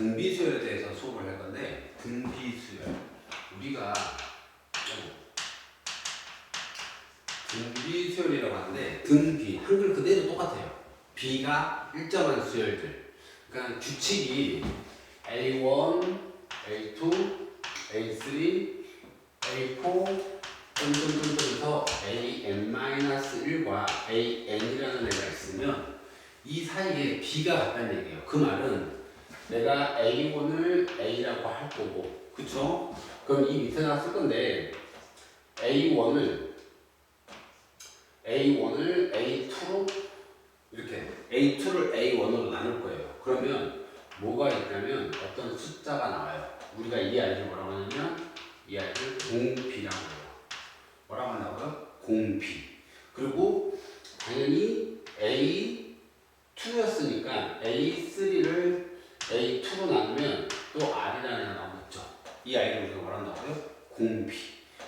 등비수열에 대해서 수업을 할 건데, 등비수열. 우리가 등비수열이라고 하는데, 등비, 한글 그대로 똑같아요. 비가 일정한 수열들. 그러니까 규칙이 A1, A2, A3, A4, 점점점점에서 AN-1과 AN이라는 애가 있으면 이 사이에 B가 같다는 얘기예요. 그 말은 내가 A1을 A라고 할 거고, 그쵸? 그럼 이 밑에다 쓸 건데 A1을 A2로 이렇게 A2를 A1으로 나눌 거예요. 그러면 뭐가 있냐면 어떤 숫자가 나와요. 우리가 이 아이를 뭐라고 하냐면 이 아이를 공비라고 해요. 뭐라고 한다고요? 공비. 그리고 당연히 A2였으니까 A3를 A2로 나누면 또 R이라는 애가 나오겠죠. 이 아이를 우리가 뭐라 한다고요? 공비.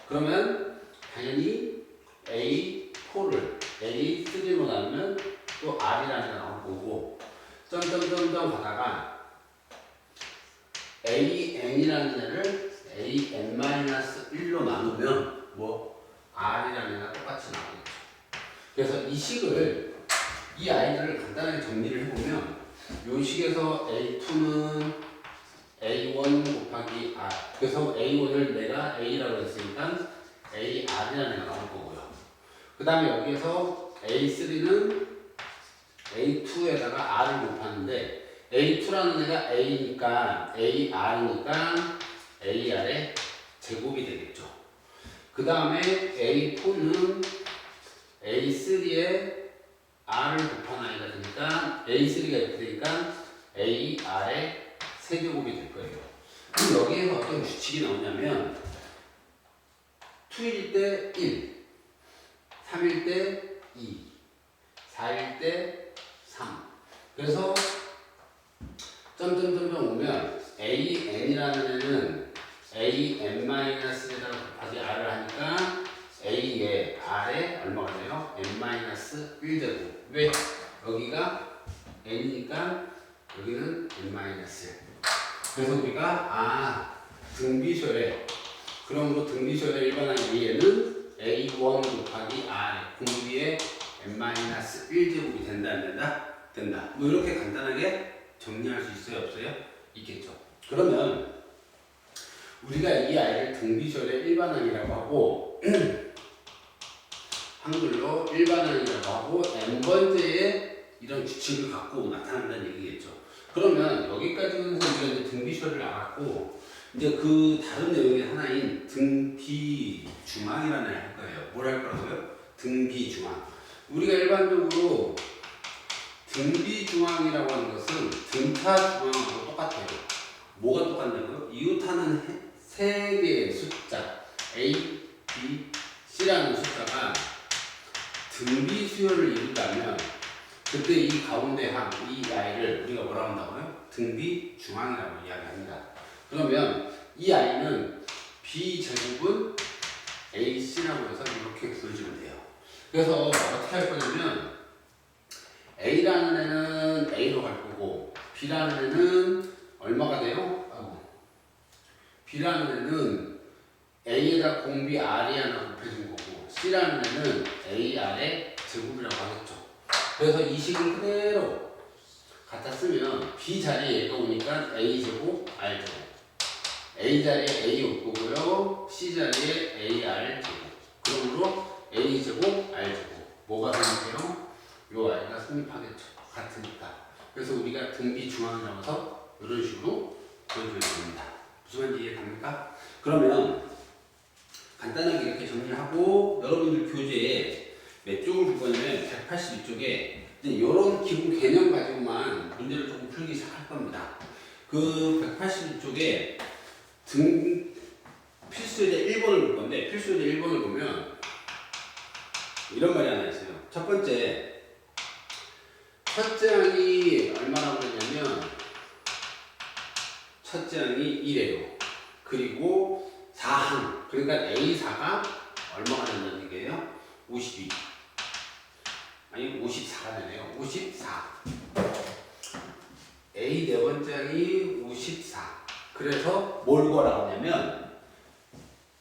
그러면 당연히 A4를 A3로 나누면 또 R이라는 애가 나올 거고, 점점점점 가다가 AN이라는 애를 AN-1로 나누면 뭐 R이라는 애가 똑같이 나오겠죠. 그래서 이 식을, 이 아이들을 간단하게 정리를 해보면 이 식에서 A2는 A1 곱하기 R. 그래서 A1을 내가 A라고 했으니까 AR이라는 애가 나올 거고요. 그 다음에 여기에서 A3는 A2에다가 R을 곱하는데 A2라는 애가 A니까 AR이니까 AR의 제곱이 되겠죠. 그 다음에 A4는 A3에 R을 곱한 아이가 되니까 A3가 이렇게 되니까 AR의 세제곱이 될 거예요. 그럼 여기에서 어떤 규칙이 나오냐면 2일 때 1, 3일 때 2, 4일 때 3. 그래서 점점점점 오면 AN이라는 애는 AN-에다가 곱하기 R을 하니까 A에 R에 얼마가 돼요? N-1제곱. 왜? 여기가 N이니까 여기는 N-1. 그래서 우리가 등비수열에, 그러므로 등비수열의 일반항 A에는 A1 곱하기 R 공비에 N-1제곱이 된다 안 된다? 된다. 뭐 이렇게 간단하게 정리할 수 있어요? 없어요? 있겠죠. 그러면 우리가 이 아이를 등비수열의 일반항이라고 하고 한글로 일반항이라고 하고 n번째의 이런 규칙을 갖고 나타난다는 얘기겠죠. 그러면 여기까지는 우리가 이제 등비수열을 알았고, 이제 그 다른 내용의 하나인 등비중항이라는 걸 할 거예요. 뭘 할 거라고요? 등비중항. 우리가 일반적으로 등비중항이라고 하는 것은 등타중항하고 똑같아요. 뭐가 똑같냐고요? 이웃하는 세 개의 숫자 A, B, C라는 숫자가 등비수열을 이룬다면 그때 이 가운데 한 이 아이를 우리가 뭐라고 한다고요? 등비중항이라고 이야기합니다. 그러면 이 아이는 B제곱은 AC라고 해서 이렇게 부르시면 돼요. 그래서 어떻게 할 거냐면 A라는 애는 A로 갈 거고, B라는 애는 얼마가 돼요? B라는 애는 A에다 공비 R이 하나 곱해준 거고, C라는 애는 AR의 제곱이라고 하겠죠. 그래서 이 식을 그대로 갖다 쓰면 B 자리에 얘가 오니까 A제곱, R제곱. A 자리에 A 올 거고요. C 자리에 AR 제곱. 그러므로 A제곱, R제곱. 뭐가 되는데요? 요 아이가 성립하겠죠. 같으니까. 그래서 우리가 등비중항이라고 해서 이런 식으로 보여줘야 됩니다. 무슨 말인지 이해갑니까? 그러면 간단하게 이렇게 정리하고 여러분들 교재에 몇 쪽을 줄 거냐면 182쪽에 이런 기본 개념 가지고만 문제를 조금 풀기 시작할 겁니다. 그 182쪽에 필수의 1번을 볼 건데, 필수의 1번을 보면 이런 말이 하나 있어요. 첫 번째, 첫째 항이 얼마라고 그랬냐면 첫째 항이 1이에요. 그리고 4항, 그러니까 A4가 얼마가 된다는 얘기예요? 52. 아니 54가 되네요. 54. A 네 번째항이 54. 그래서 뭘 구하라고 하냐면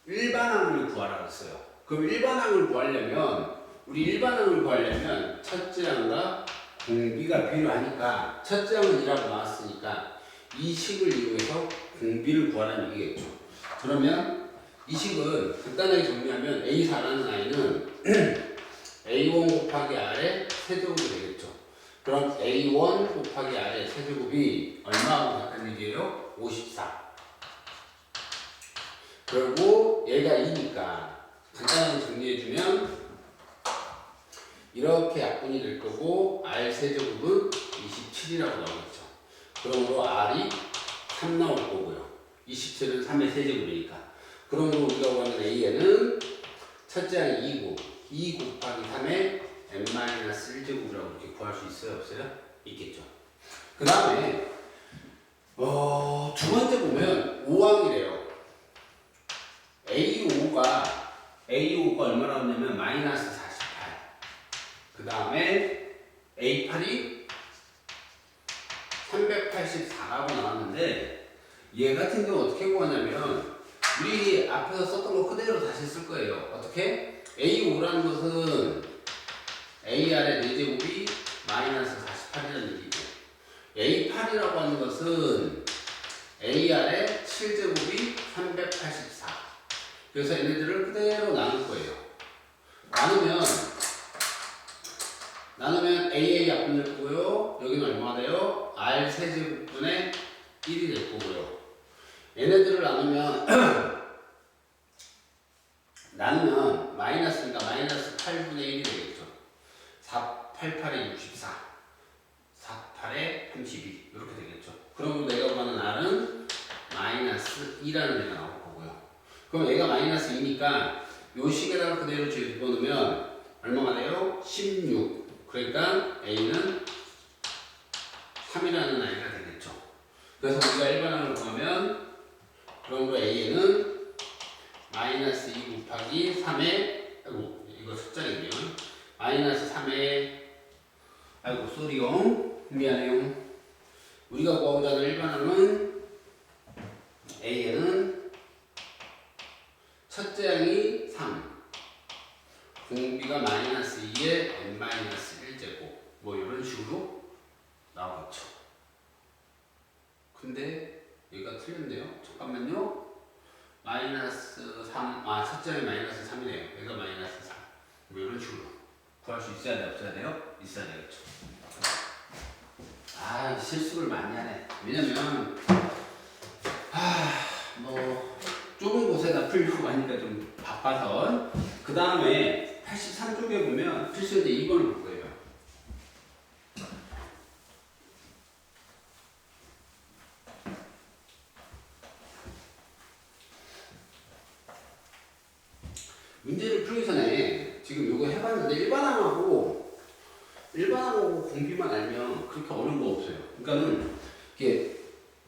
일반항을 구하라고 했어요. 그럼 일반항을 구하려면 우리 일반항을 구하려면 첫째 항과 공비가 필요하니까 첫째 항은 2라고 나왔으니까 이 식을 이용해서 공비를 구하라는 얘기겠죠. 그러면 이 식은 간단하게 정리하면 A4라는 아이는 A1 곱하기 R의 세제곱이 되겠죠. 그럼 A1 곱하기 R의 세제곱이 얼마하고 같은 얘기예요? 54. 그리고 얘가 2니까 간단하게 정리해주면 이렇게 약분이 될 거고 R 세제곱은 27이라고 나오겠죠. 그러므로 R이 3 나올 거고요. 27은 3의 세제곱이니까. 그러므로 우리가 구하는 A에는 첫째 항이 2고 2 곱하기 3의 n-1제곱이라고 이렇게 구할 수 있어요? 없어요? 있겠죠. 그 다음에 두 번째 보면 5항이래요. A5가 얼마나 왔냐면 마이너스 48. 그 다음에 A8이 384라고 나왔는데 얘 같은 경우 어떻게 구하냐면 우리 앞에서 썼던 거 그대로 다시 쓸 거예요. 어떻게? A5라는 것은 AR의 4제곱이 마이너스 48이라는 얘기고 A8이라고 하는 것은 AR의 7제곱이 384. 그래서 얘네들을 그대로 나눌 거예요. 나누면 AA 약분 될 거고요. 여기는 얼마가 돼요? R 세제곱분의 1이 될 거고요. 얘네들을 나누면 마이너스니까 마이너스 8분의 1이 되겠죠. 4, 8, 8에 64, 4, 8에 32 이렇게 되겠죠. 그럼 내가 구하는 R은 마이너스 2라는 애가 나올 거고요. 그럼 얘가 마이너스 2니까 요 식에다가 그대로 집어넣으면 얼마가 돼요? 16. 그러니까 A는 3이라는 아이가 되겠죠. 그래서 우리가 일반항을 구하면 그러므로 A는 마이너스 2 곱하기 3의 이거 숫자겠네요. 마이너스 3의 쏘리용 미안해요. 우리가 구하고자 하는 일반항은 A에는 첫째 항이 3 공비가 마이너스 2에 n-1제곱 뭐 이런 식으로 나오겠죠. 근데 여기가 틀렸네요. 잠깐만요. 마이너스 3, 첫째 항이 마이너스 3이네요. 얘가 마이너스 3. 뭐 이런 식으로 구할 수 있어야 돼요? 없어야 돼요? 있어야 되겠죠. 실수를 많이 하네. 왜냐면 좁은 곳에다 풀려고 하니까 좀 바빠서. 그 다음에 83쪽에 보면 필수제 2번을 볼 거예요. 문제를 풀기 전에 지금 이거 해봤는데 일반항하고 공비만 알면 그렇게 어려운 거 없어요. 그러니까는 이게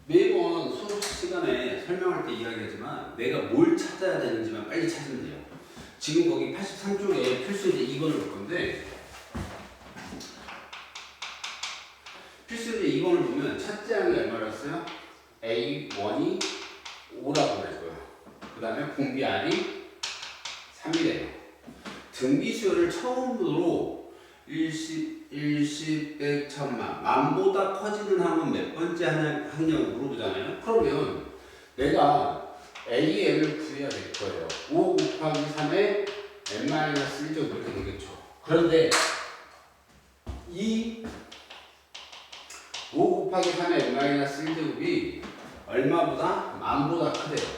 매번 수업 시간에 설명할 때 이야기하지만 내가 뭘 찾아야 되는지만 빨리 찾으면 돼요. 지금 거기 83쪽에 필수제 2번을 볼 건데 필수제 2번을 보면 첫째 항이 얼마였어요? A1이 5라고 그랬고요. 그 다음에 공비 R이 3이래요. 등비수열을 처음으로 일십, 백, 천만, 만보다 커지는 항은 몇 번째 항냐고 물어보잖아요. 그러면 내가 AN을 구해야 될 거예요. 5 곱하기 3에 n-1제곱 이렇게 되겠죠. 그런데 이 5 곱하기 3의 n-1제곱이 얼마보다? 만보다 크대요.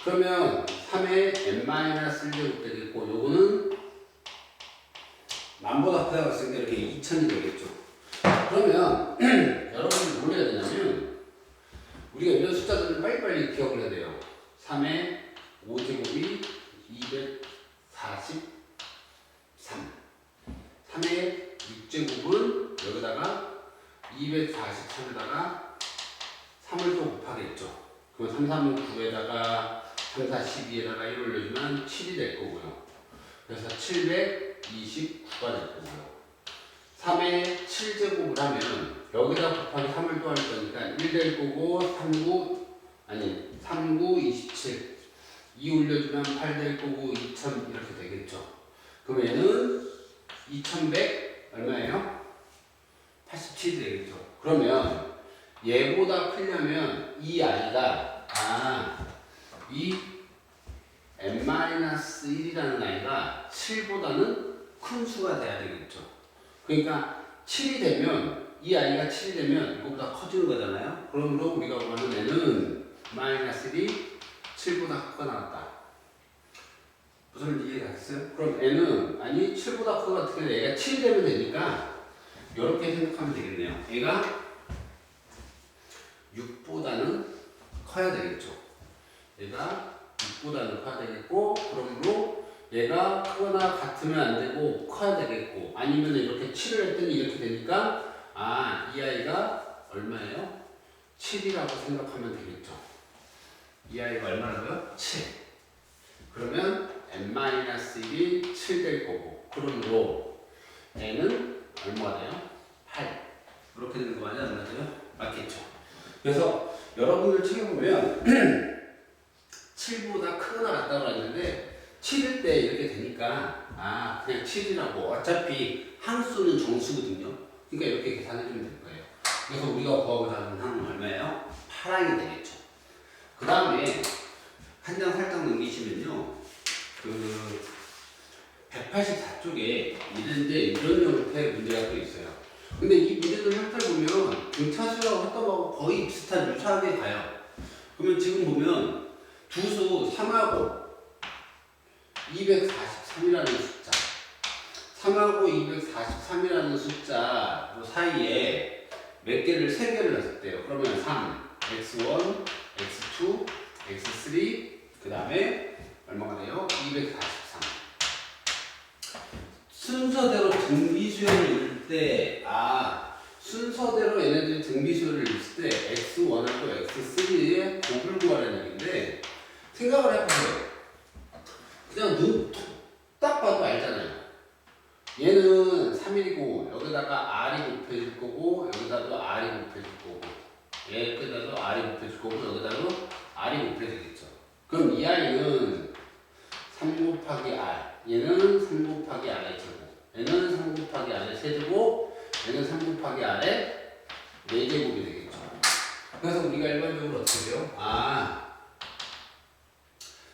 그러면 3의 n-1제곱 되겠고 요거는 만보다 크다고 했을 때 이렇게 2000이 되겠죠. 그러면 여러분이 뭘 해야 되냐면 우리가 이런 숫자들을 빨리빨리 기억을 해야 돼요. 3의 5제곱이 243 3의 6제곱은 여기다가 243에다가 3을 또 곱하겠죠. 그럼 3, 3은 9에다가 3, 4, 12에다가 1을 올려주면 7이 될 거고요. 그래서 729가 될 거고요. 3의 7제곱을 하면 여기다 곱하기 3을 또 할 거니까 1 될 거고 39, 27 2 올려주면 8 될 거고 2000 이렇게 되겠죠. 그럼 얘는 2100 얼마예요? 87이 되겠죠. 그러면 얘보다 크려면 이 아이가 이 n-1이라는 아이가 7보다는 큰 수가 돼야 되겠죠. 그러니까 7이 되면 이 아이가 7이 되면 이거보다 커지는 거잖아요. 그러므로 우리가 원하는 애는 -1이 7보다 크거나 같다. 무슨 이해가 됐어요? 그럼 애는 7보다 크거나 같은 게 얘가 7이 되면 되니까 이렇게 생각하면 되겠네요. 얘가 6보다는 커야 되겠죠. 얘가 6보다는 커야 되겠고, 그러므로 얘가 크거나 같으면 안 되고 커야 되겠고, 아니면 이렇게 7을 했더니 이렇게 되니까 이 아이가 얼마예요? 7이라고 생각하면 되겠죠. 이 아이가 얼마라고요? 7. 그러면 n-1이 7 될 거고, 그러므로 n은 얼마가 돼요? 8. 이렇게 되는 거 맞아요? 안 맞아요? 맞겠죠. 그래서 여러분들 책에 보면 7보다 크거나 같다고 했는데 7일 때 이렇게 되니까 그냥 7이라고, 어차피 항수는 정수거든요. 그러니까 이렇게 계산해주면 될 거예요. 그래서 우리가 구하고자 하는 항은 얼마예요? 8항이 되겠죠. 그 다음에 한 장 살짝 넘기시면요, 184쪽에 이런 형태의 문제가 또 있어요. 근데 이 문제들 형태를 보면 등차수라고 했던 거하고 거의 비슷한 유사하게 가요. 그러면 지금 보면 두 수 3하고 243이라는 숫자, 3하고 243이라는 숫자 사이에 몇 개를, 3개를 넣었대요. 그러면 3, x1, x2, x3, 그 다음에 얼마가 돼요? 243. 순서대로 등비수열을 읽을 때, 순서대로 얘네들이 등비수열을 읽을 때 x1하고 x3의 곱을 구하라는 얘기인데, 생각을 해보세요. 그냥 눈 딱 봐도 알잖아요. 얘는 3이고 여기다가 r이 곱해질 거고 여기다도 r이 곱해질 거고 여기다도 r이 곱해질 거고 여기다도 r이 곱해지겠죠. 그럼 이 아이는 3 곱하기 r, 얘는 3 곱하기 r의 제곱, 얘는 3 곱하기 r의 세제곱, 얘는 3 곱하기 r의 4제곱이 되겠죠. 그래서 우리가 일반적으로 어떻게 돼요?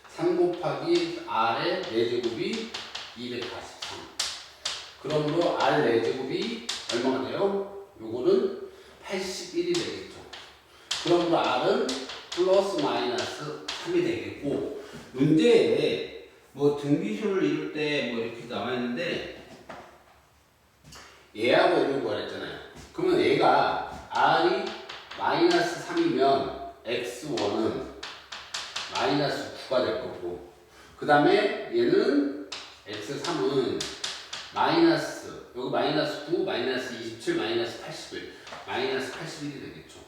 3 곱하기 r의 4제곱이 243. 그러므로 r 4제곱이 얼마가 돼요? 요거는 81이 되겠죠. 그러므로 r은 플러스 마이너스 3이 되겠고, 문제에 등비수를 이룰 때 이렇게 나와 있는데 얘하고 얘를 구하랬잖아요. 그러면 얘가 r이 마이너스 3이면 x1은 마이너스 9가 될 거고, 그 다음에 얘는 x3은 마이너스, 여기 마이너스 9, 마이너스 27, 마이너스 81, 마이너스 81이 되겠죠.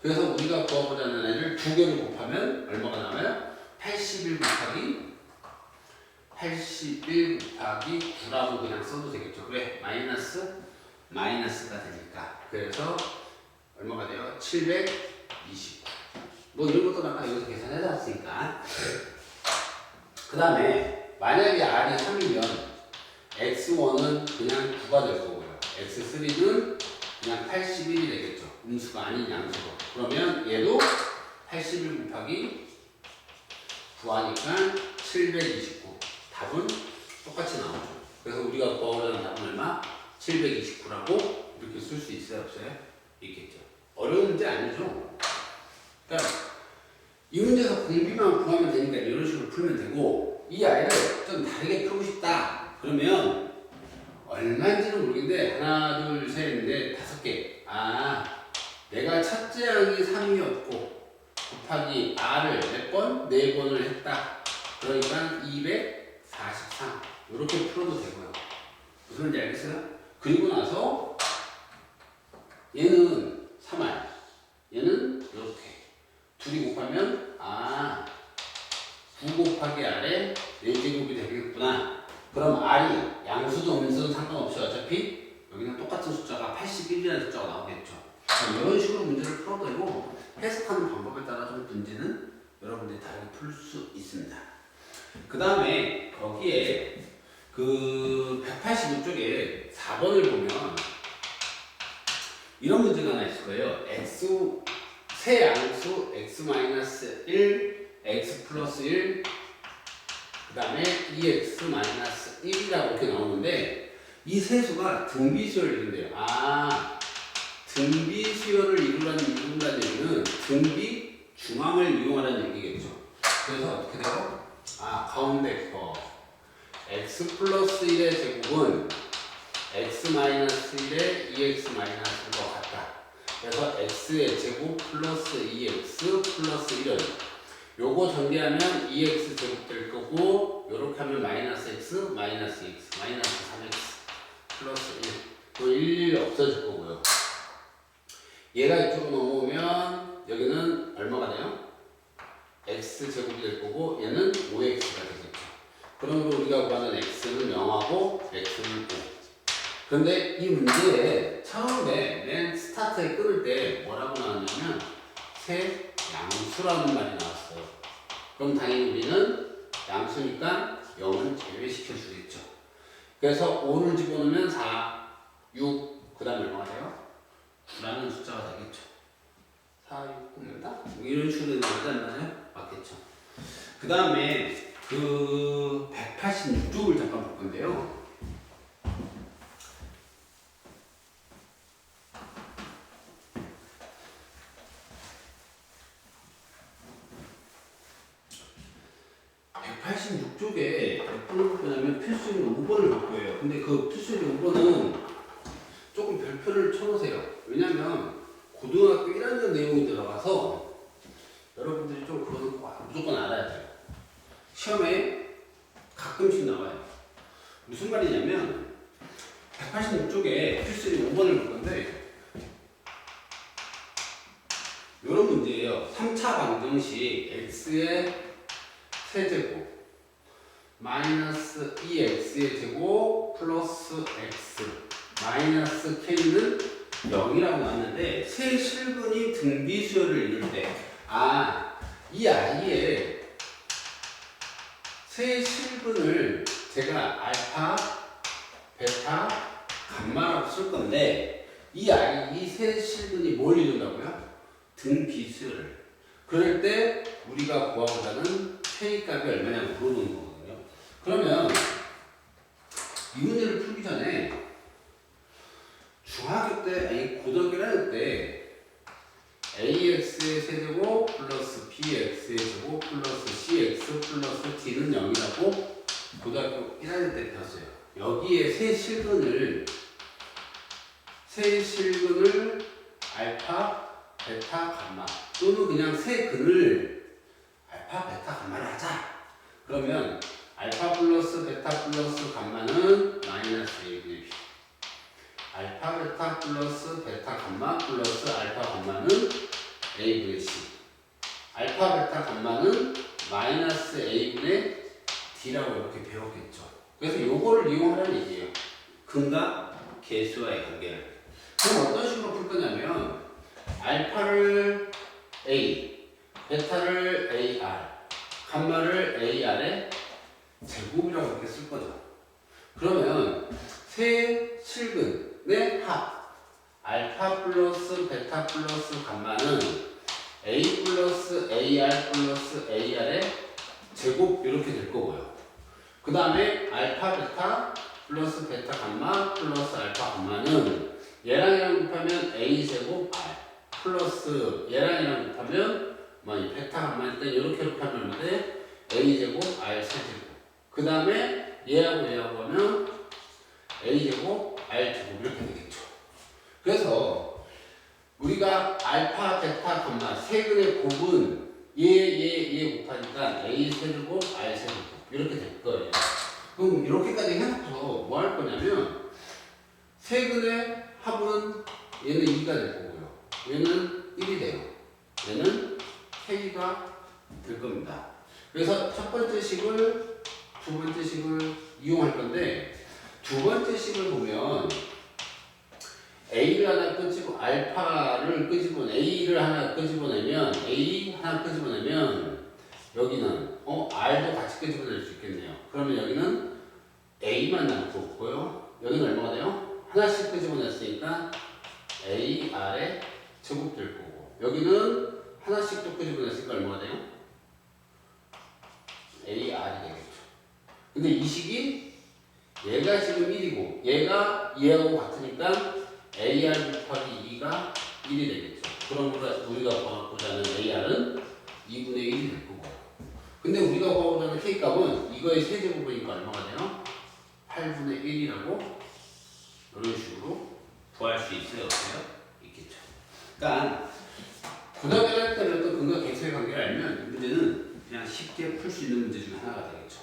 그래서 우리가 구하고자 하는 애를 두 개를 곱하면 얼마가 나와요? 81 곱하기 9라고 그냥 써도 되겠죠. 그래, 마이너스가 되니까. 그래서 얼마가 돼요? 729. 이런 것도 아까 여기서 계산해 놨으니까. 그 다음에 만약에 r이 3이면 x1은 그냥 9가 될 거고요. x3는 그냥 81이 되겠죠. 음수가 아닌 양수로. 그러면 얘도 81 곱하기 9 하니까 729. 답은 똑같이 나오죠. 그래서 우리가 구하고자 하는 답은 얼마? 729라고 이렇게 쓸 수 있어요? 없어요? 있겠죠. 어려운 문제 아니죠. 그러니까 이 문제에서 공비만 구하면 되니까 이런 식으로 풀면 되고, 이 아이를 좀 다르게 풀고 싶다 그러면 얼마인지는 모르겠는데 하나, 둘, 셋, 넷, 5개. 내가 첫째 항이 3이었고 곱하기 r을 몇 번? 4번을 했다. 그러니까 243. 이렇게 풀어도 되고요. 무슨 말인지 알겠어요? 그리고 나서 얘는 3r, 얘는 이렇게 둘이 곱하면 9 곱하기 r의 4제곱이 되겠구나. 그럼 r이 양수도 음수도 상관없이 어차피 여기는 똑같은 숫자가 나오겠죠. 이런 식으로 문제를 풀어도 되고 해석하는 방법에 따라 좀 문제는 여러분들이 다르게 풀 수 있습니다. 그 다음에 거기에 그 185쪽에 4번을 보면 이런 문제가 하나 있을 거예요. 세 양수 x-1, x 플러스 1, 그 다음에 2x 마이너스 1이라고 이렇게 나오는데 이 세 수가 등비수열을 이룬대요. 등비수열을 이룬다는 얘기는 등비 중앙을 이용하라는 얘기겠죠. 그래서 어떻게 돼요? 가운데 거 x 플러스 1의 제곱은 x 마이너스 1의 2x 마이너스 1과 같다. 그래서 x의 제곱 플러스 2x 플러스 1은 요거 전개하면 2x 제곱 될 거고 요렇게 하면 마이너스 x 마이너스 2x 마이너스 3x 플러스 1 또 1 없어질 거고요. 얘가 이쪽으로 넘어오면 여기는 얼마가 돼요? x 제곱이 될 거고 얘는 5x가 되겠죠. 그러므로 우리가 구하는 x는 0하고 x는 5. 그런데 이 문제에 처음에 맨 스타트에 끊을 때 뭐라고 나왔냐면 세 양수라는 말이 나왔어요. 그럼 당연히 우리는 양수니까 0은 제외시켜 주겠죠. 그래서 5를 집어넣으면 4, 6, 그 다음에 얼마가 돼요? 9라는 숫자가 되겠죠. 4, 6, 9입니다. 이런 식으로 나오잖아요. 맞겠죠. 그 다음에 그 186쪽을 잠깐 볼 건데요. 쪽에 몇 번을 볼 거냐면 필수인 5번을 볼 거예요. 근데 그 필수인 5번은 조금 별표를 쳐놓으세요. 왜냐면 고등학교 1학년 내용이 들어가서 여러분들이 좀 그거는 무조건 알아야 돼요. 시험에 가끔씩 나와요. 무슨 말이냐면 186쪽에 필수인 5번을 볼 건데 이런 문제예요. 3차 방정식 x의 세제곱 마이너스 2x의 제곱 플러스 x 마이너스 k는 0이라고 나왔는데 세 실근이 등비수열을 이룰 때 이 아이의 세 실근을 제가 알파, 베타, 감마라고 쓸 건데 이 아이 이 세 실근이 뭘 이룬다고요? 등비수열을. 그럴 때 우리가 구하고자 하는 K값이 얼마냐고 물어보는 거거든요. 그러면 이 문제를 풀기 전에 중학교 때, 고등학교 1학년 때 AX의 세제곱 플러스 BX의 제곱 플러스 CX 플러스 D는 0이라고 고등학교 1학년 때 배웠어요. 여기에 세 실근을 알파, 베타, 감마 또는 그냥 세 근을 알파, 베타, 감마를 하자. 그러면 알파 플러스 베타 플러스 감마는 마이너스 A분의 B. 알파 베타 플러스 베타 감마 플러스 알파 감마는 A분의 C. 알파 베타 감마는 마이너스 A분의 D라고 이렇게 배웠겠죠. 그래서 요거를 이용하라는 얘기예요. 근과 계수와의 관계를. 그럼 어떤 식으로 풀 거냐면 알파를 A, 베타를 AR, 감마를 AR의 제곱이라고 이렇게 쓸 거죠. 그러면 세 실근의 합 알파 플러스 베타 플러스 감마는 A 플러스 AR 플러스 AR의 제곱 이렇게 될 거고요. 그 다음에 알파 베타 플러스 베타 감마 플러스 알파 감마는 얘랑 곱하면 A 제곱 R 플러스 얘랑 곱하면 베타 감마니까 이렇게 하면 얼마인데 A 제곱 R 세제곱. 그 다음에 얘하고 하면 A제곱, R제곱 이렇게 되겠죠. 그래서 우리가 알파, 베타, 감마 세 근의 곱은 얘 곱하니까 A 세제곱, R 세제곱 이렇게 될 거예요. 그럼 이렇게까지 해놓고서 뭐 할 거냐면 세 근의 합은 얘는 2가 될 거고요. 얘는 1이 돼요. 얘는 K가 될 겁니다. 그래서 첫 번째 식을 두 번째 식을 이용할 건데 두 번째 식을 보면 A를 하나 끄집어 알파를 끄집어내 A를 하나 끄집어내면 A 하나 끄집어내면 여기는 R도 같이 끄집어낼 수 있겠네요. 그러면 여기는 A만 남고 없고요. 여기는 얼마가 돼요? 하나씩 끄집어냈으니까 A, R의 제곱 될 거고 여기는 하나씩 또 끄집어냈으니까 얼마가 돼요? A, R이 되겠죠. 근데 이 식이 얘가 지금 1이고 얘가 2하고 같으니까 AR 곱하기 2가 1이 되겠죠. 그러므로 우리가 구하고자 하는 AR은 2분의 1이 될 거고 근데 우리가 구하고자 하는 K값은 이거의 세제곱이니까 얼마가 돼요? 8분의 1이라고 이런 식으로 구할 수 있어요? 없어요? 있겠죠. 그러니까 고등학교 할 때는 또 근과 객체의 관계를 알면 이 문제는 그냥 쉽게 풀 수 있는 문제 중에 하나가 되겠죠.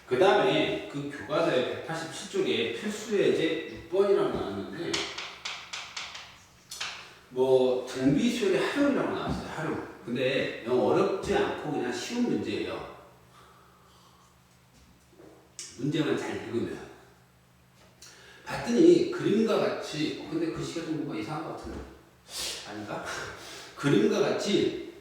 그 다음에 그 교과서의 187쪽에 필수 예제 6번이라고 나왔는데 뭐 등비 수열이 활용이라고 나왔어요. 활용. 근데 너무 어렵지 않고 그냥 쉬운 문제예요. 문제만 잘 읽으면. 봤더니 그림과 같이 근데 글씨가 좀 뭔가 이상한 것 같은데 아닌가? 그림과 같이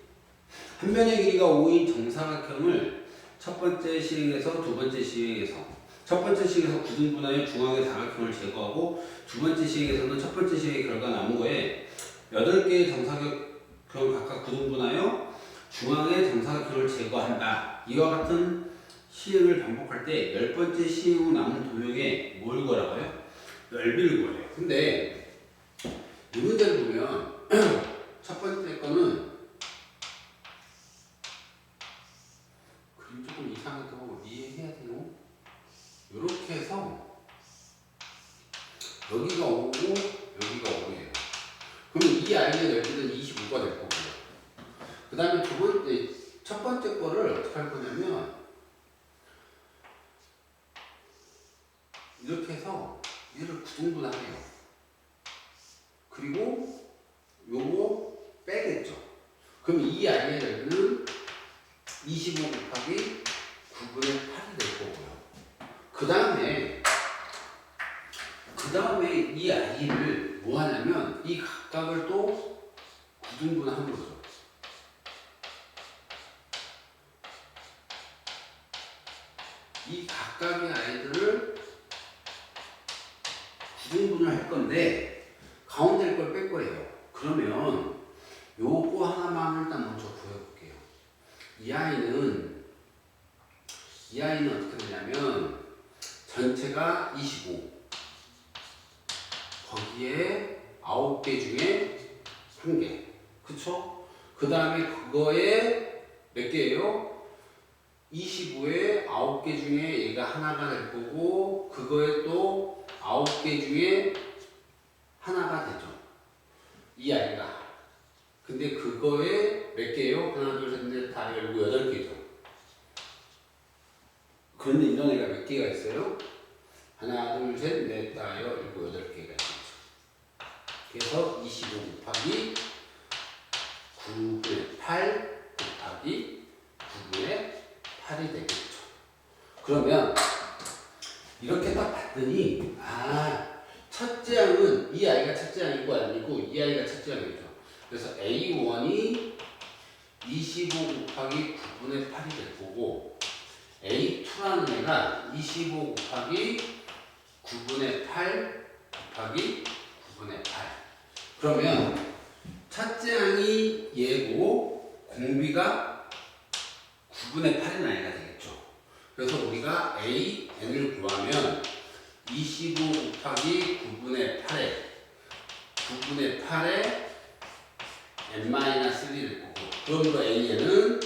한 변의 길이가 5인 정사각형을 첫 번째 시행에서 두 번째 시행에서 첫 번째 시행에서 구등분하여 중앙의 사각형을 제거하고 두 번째 시행에서는 첫 번째 시행의 결과 남은 거에 8개의 정사각형을 각각 구등분하여 중앙의 정사각형을 제거한다. 이와 같은 시행을 반복할 때 10번째 시행 후 남은 도형에 뭘 거라고요? 넓이를 구해요. 근데 이 문제를 보면 첫 번째 거는 그림 조금 이상해도 이해해야 돼요. 이렇게 해서 여기가 5고 여기가 5예요. 그럼 이 아이의 넓이는 25가 될 거고요. 그 다음에 첫 번째 거를 어떻게 할 거냐면 이렇게 해서 얘를 구등분하해요. 그리고 요거 빼겠죠. 그럼 이 아이의 넓이는 25 곱하기 9분의 8이 될 거고요. 그 다음에 이 아이를 뭐 하냐면 이 각각을 또 구등분하는 거죠. 이 각각의 아이들을 구등분을 할 건데 가운데 걸 뺄 거예요. 그러면 요거 하나만 일단 먼저 구해볼게요. 이 아이는 어떻게 되냐면 전체가 25 거기에 9개 중에 1개 그쵸? 그 다음에 그거에 몇 개예요? 25에 9개 중에 얘가 하나가 될 거고 그거에 또 9개 중에 하나가 되죠. 이 아이가. 근데 그거에 몇 개예요? 하나, 둘, 셋, 넷, 다 열고 8개죠. 그런데 이런 애가 몇 개가 있어요? 하나, 둘, 셋, 넷, 다 열고 8개가 있죠. 그래서 25 곱하기 9분의 8 곱하기 9분의 8이 되겠죠. 그러면 이렇게 딱 봤더니 첫째 항은 이 아이가 첫째 항이고 아니고 이 아이가 첫째 항이죠. 그래서 A1이 25 곱하기 9분의 8이 될 거고 A2라는 애가 25 곱하기 9분의 8 곱하기 9분의 8 그러면 첫째 항이 얘고 공비가 9분의 8인 아이가 되겠죠. 그래서 우리가 A, N을 구하면 25 곱하기 9분의 8에 N-1이 될 거고 그러므로 A는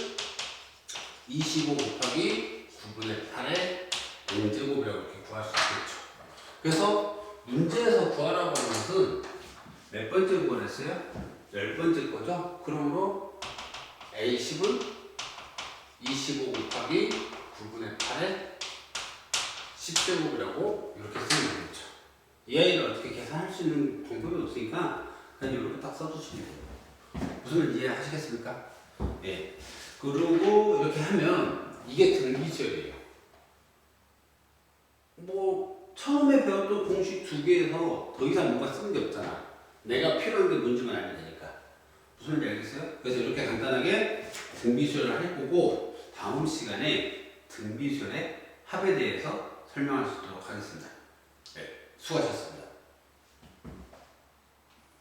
25 곱하기 9분의 8에 N제곱이라고 이렇게 구할 수 있겠죠. 그래서 문제에서 구하라고 하는 것은 몇 번째 구하랬어요? 10번째 거죠? 그러므로 A10은 25 곱하기 9분의 8에 10제곱이라고 이렇게 쓰면 되겠죠. 이 아이를 어떻게 계산할 수 있는 방법이 없으니까 그냥 이렇게 딱 써주시면 돼요. 무슨 말 이해하시겠습니까? 예. 그리고 이렇게 하면 이게 등비수열이에요. 뭐 처음에 배웠던 공식 두 개에서 더 이상 뭔가 쓰는 게 없잖아. 내가 필요한 게 뭔지만 알면 되니까. 무슨 말인지 알겠어요? 그래서 이렇게 간단하게 등비수열을 할 거고 다음 시간에 등비수열의 합에 대해서 설명할 수 있도록 하겠습니다. 네, 수고하셨습니다.